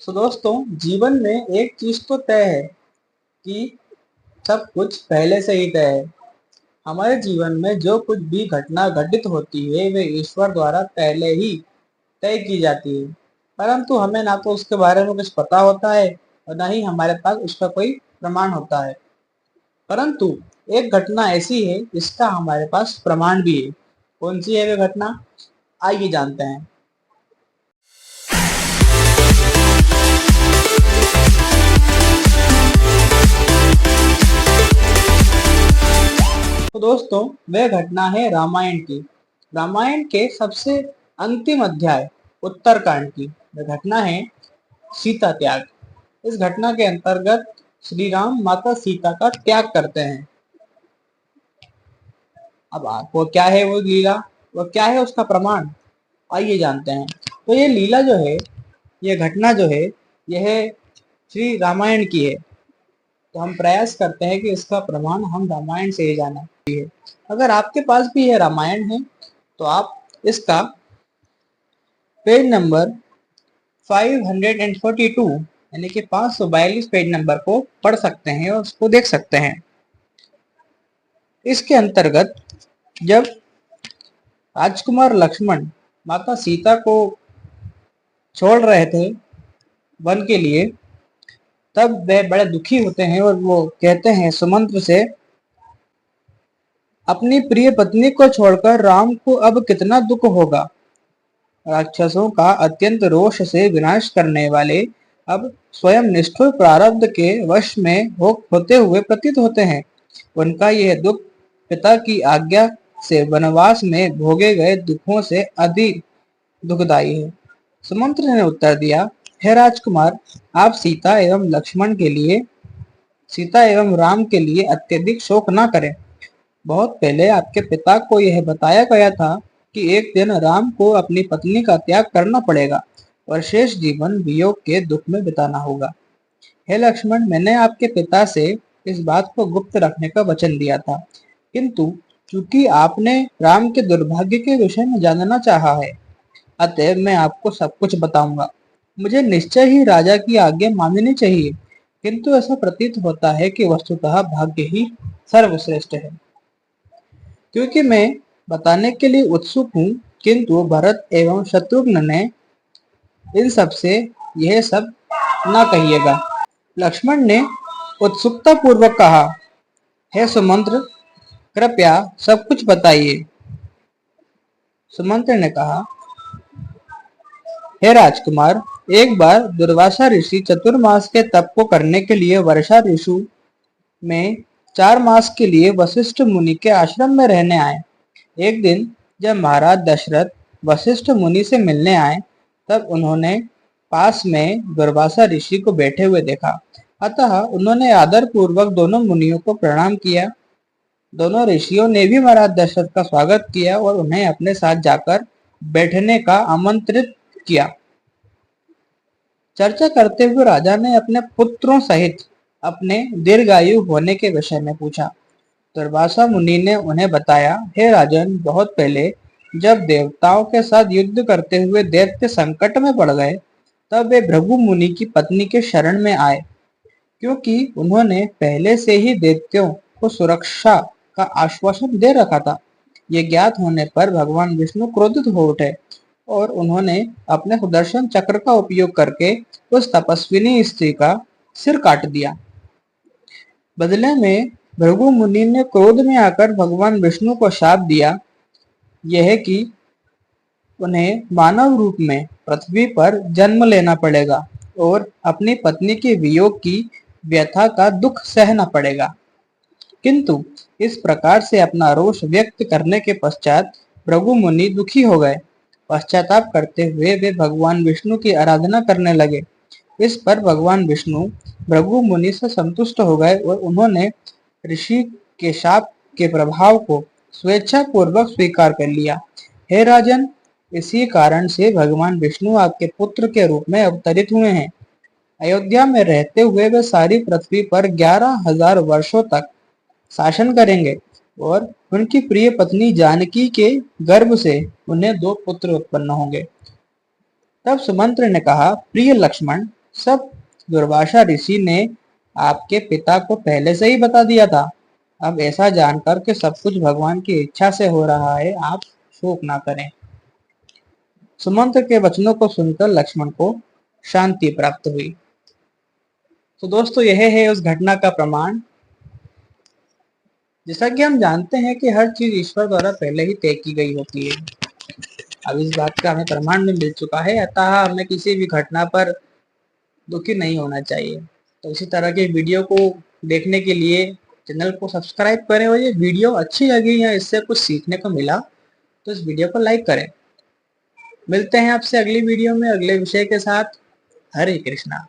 तो दोस्तों, जीवन में एक चीज तो तय है कि सब कुछ पहले से ही तय है। हमारे जीवन में जो कुछ भी घटना घटित होती है वे ईश्वर द्वारा पहले ही तय की जाती है, परंतु हमें ना तो उसके बारे में कुछ पता होता है और ना ही हमारे पास उसका कोई प्रमाण होता है। परंतु एक घटना ऐसी है जिसका हमारे पास प्रमाण भी है। कौन सी है वे घटना? आइए जानते हैं। तो दोस्तों, वह घटना है रामायण की। रामायण के सबसे अंतिम अध्याय उत्तरकांड की वह घटना है सीता त्याग। इस घटना के अंतर्गत श्री राम माता सीता का त्याग करते हैं। अब वो क्या है वो लीला, वो क्या है उसका प्रमाण, आइए जानते हैं। तो ये लीला जो है, ये घटना जो है, यह श्री रामायण की है। तो हम प्रयास करते हैं कि इसका प्रमाण हम रामायण से ही जाना चाहिए। अगर आपके पास भी यह रामायण है तो आप इसका पेज नंबर 542 यानी कि 542 पेज नंबर को पढ़ सकते हैं और उसको देख सकते हैं। इसके अंतर्गत जब राजकुमार लक्ष्मण माता सीता को छोड़ रहे थे वन के लिए, तब वे बड़े दुखी होते हैं और वो कहते हैं सुमंत्र से, अपनी प्रिय पत्नी को छोड़कर राम को अब कितना दुख होगा। राक्षसों का अत्यंत रोष से विनाश करने वाले अब स्वयं निष्ठुर प्रारब्ध के वश में होते हुए प्रतीत होते हैं। उनका यह दुख पिता की आज्ञा से वनवास में भोगे गए दुखों से अधिक दुखदायी है। सुमंत्र ने उत्तर दिया, हे राजकुमार, आप सीता एवं राम के लिए अत्यधिक शोक न करें। बहुत पहले आपके पिता को यह बताया गया था कि एक दिन राम को अपनी पत्नी का त्याग करना पड़ेगा और शेष जीवन वियोग के दुख में बिताना होगा। हे लक्ष्मण, मैंने आपके पिता से इस बात को गुप्त रखने का वचन दिया था, किंतु चूंकि आपने राम के दुर्भाग्य के विषय में जानना चाहा है, अतएव मैं आपको सब कुछ बताऊंगा। मुझे निश्चय ही राजा की आज्ञा माननी चाहिए, किंतु ऐसा प्रतीत होता है कि वस्तुतः भाग्य ही सर्वश्रेष्ठ है। क्योंकि मैं बताने के लिए उत्सुक हूँ, किंतु भरत एवं शत्रुघ्न ने इन सब से यह सब न कहिएगा। लक्ष्मण ने उत्सुकता पूर्वक कहा, हे सुमंत्र, कृपया सब कुछ बताइए। सुमंत्र ने कहा, हे राजकुमार, एक बार दुर्वासा ऋषि चतुर्मास के तप को करने के लिए वर्षा ऋतु में 4 मास के लिए वशिष्ठ मुनि के आश्रम में रहने आए। एक दिन जब महाराज दशरथ वशिष्ठ मुनि से मिलने आए, तब उन्होंने पास में दुर्वासा ऋषि को बैठे हुए देखा। अतः उन्होंने आदर पूर्वक दोनों मुनियों को प्रणाम किया। दोनों ऋषियों ने भी महाराज दशरथ का स्वागत किया और उन्हें अपने साथ जाकर बैठने का आमंत्रित किया। चर्चा करते हुए राजा ने अपने पुत्रों सहित अपने दीर्घायु होने के विषय में पूछा। दुर्वासा मुनि ने उन्हें बताया, हे राजन, बहुत पहले जब देवताओं के साथ युद्ध करते हुए दैत्य संकट में पड़ गए, तब वे भृगु मुनि की पत्नी के शरण में आए। क्योंकि उन्होंने पहले से ही दैत्यों को सुरक्षा का आश्वासन दे रखा था। ये ज्ञात होने पर भगवान विष्णु क्रोधित हो उठे और उन्होंने अपने सुदर्शन चक्र का उपयोग करके उस तपस्विनी स्त्री का सिर काट दिया। बदले में भृगु मुनि ने क्रोध में आकर भगवान विष्णु को शाप दिया, यह कि उन्हें मानव रूप में पृथ्वी पर जन्म लेना पड़ेगा और अपनी पत्नी के वियोग की व्यथा का दुख सहना पड़ेगा। किंतु इस प्रकार से अपना रोष व्यक्त करने के पश्चात भृगु मुनि दुखी हो गए। पश्चाताप करते हुए वे भगवान विष्णु की आराधना करने लगे। इस पर भगवान विष्णु भृगु मुनि से संतुष्ट हो गए और उन्होंने ऋषि के शाप के प्रभाव को स्वेच्छा पूर्वक स्वीकार कर लिया। हे राजन, इसी कारण से भगवान विष्णु आपके पुत्र के रूप में अवतरित हुए हैं। अयोध्या में रहते हुए वे सारी पृथ्वी पर 11,000 वर्षों तक शासन करेंगे और उनकी प्रिय पत्नी जानकी के गर्भ से उन्हें 2 पुत्र उत्पन्न होंगे। तब सुमंत्र ने कहा, प्रिय लक्ष्मण, सब दुर्वासा ऋषि ने आपके पिता को पहले से ही बता दिया था। अब ऐसा जानकर कि सब कुछ भगवान की इच्छा से हो रहा है, आप शोक ना करें। सुमंत्र के वचनों को सुनकर लक्ष्मण को शांति प्राप्त हुई। तो दोस्तों, यह है उस घटना का प्रमाण। जैसा कि हम जानते हैं कि हर चीज ईश्वर द्वारा पहले ही तय की गई होती है। अब इस बात का हमें प्रमाण भी मिल चुका है, अतः हमें किसी भी घटना पर दुखी नहीं होना चाहिए। तो इसी तरह के वीडियो को देखने के लिए चैनल को सब्सक्राइब करें, और ये वीडियो अच्छी लगी या इससे कुछ सीखने को मिला तो इस वीडियो को लाइक करें। मिलते हैं आपसे अगली वीडियो में अगले विषय के साथ। हरे कृष्णा।